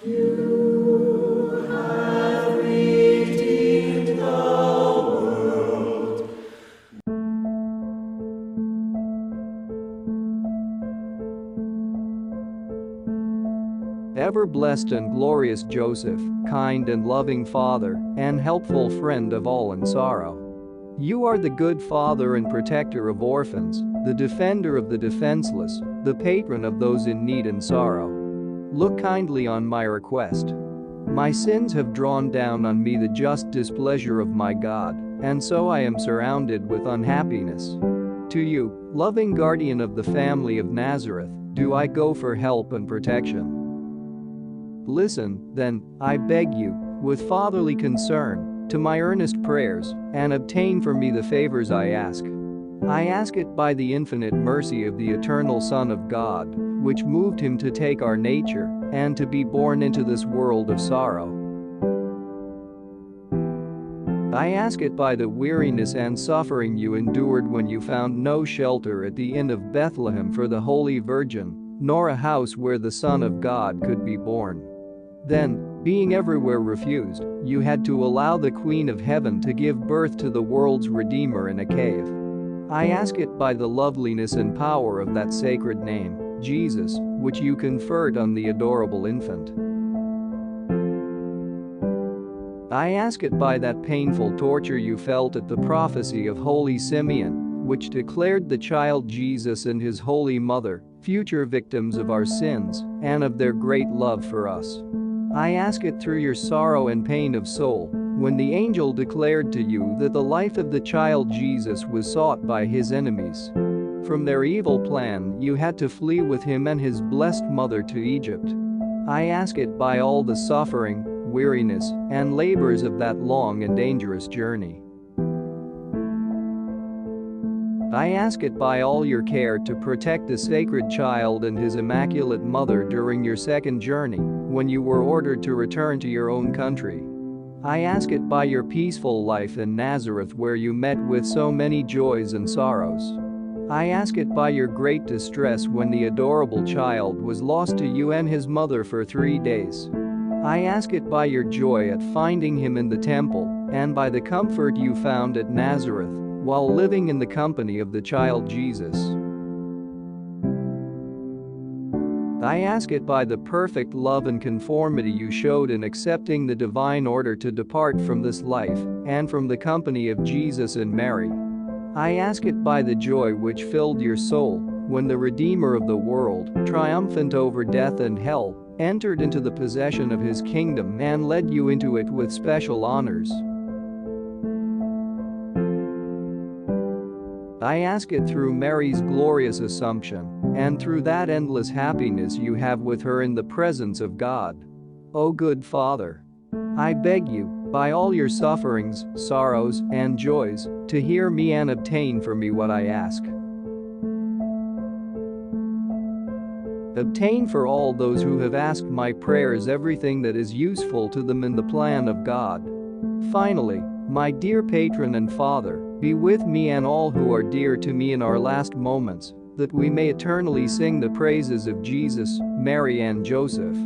You have redeemed the world. Ever blessed and glorious Joseph, kind and loving Father, and helpful friend of all in sorrow. You are the good Father and protector of orphans, the defender of the defenseless, the patron of those in need and sorrow. Look kindly on my request. My sins have drawn down on me the just displeasure of my God, and so I am surrounded with unhappiness. To you, loving guardian of the family of Nazareth, do I go for help and protection. Listen, then, I beg you, with fatherly concern, to my earnest prayers, and obtain for me the favors I ask. I ask it by the infinite mercy of the eternal Son of God, which moved him to take our nature, and to be born into this world of sorrow. I ask it by the weariness and suffering you endured when you found no shelter at the inn of Bethlehem for the Holy Virgin, nor a house where the Son of God could be born. Then, being everywhere refused, you had to allow the Queen of Heaven to give birth to the world's Redeemer in a cave. I ask it by the loveliness and power of that sacred name, Jesus, which you conferred on the adorable infant. I ask it by that painful torture you felt at the prophecy of Holy Simeon, which declared the child Jesus and his Holy Mother future victims of our sins and of their great love for us. I ask it through your sorrow and pain of soul, when the angel declared to you that the life of the child Jesus was sought by his enemies. From their evil plan, you had to flee with him and his blessed mother to Egypt. I ask it by all the suffering, weariness, and labors of that long and dangerous journey. I ask it by all your care to protect the sacred child and his immaculate mother during your second journey, when you were ordered to return to your own country. I ask it by your peaceful life in Nazareth where you met with so many joys and sorrows. I ask it by your great distress when the adorable child was lost to you and his mother for 3 days. I ask it by your joy at finding him in the temple, and by the comfort you found at Nazareth, while living in the company of the child Jesus. I ask it by the perfect love and conformity you showed in accepting the divine order to depart from this life and from the company of Jesus and Mary. I ask it by the joy which filled your soul when the Redeemer of the world, triumphant over death and hell, entered into the possession of his kingdom and led you into it with special honors. I ask it through Mary's glorious Assumption and through that endless happiness you have with her in the presence of God. O good Father, I beg you, by all your sufferings, sorrows, and joys, to hear me and obtain for me what I ask. Obtain for all those who have asked my prayers everything that is useful to them in the plan of God. Finally, my dear patron and Father, be with me and all who are dear to me in our last moments, that we may eternally sing the praises of Jesus, Mary and Joseph.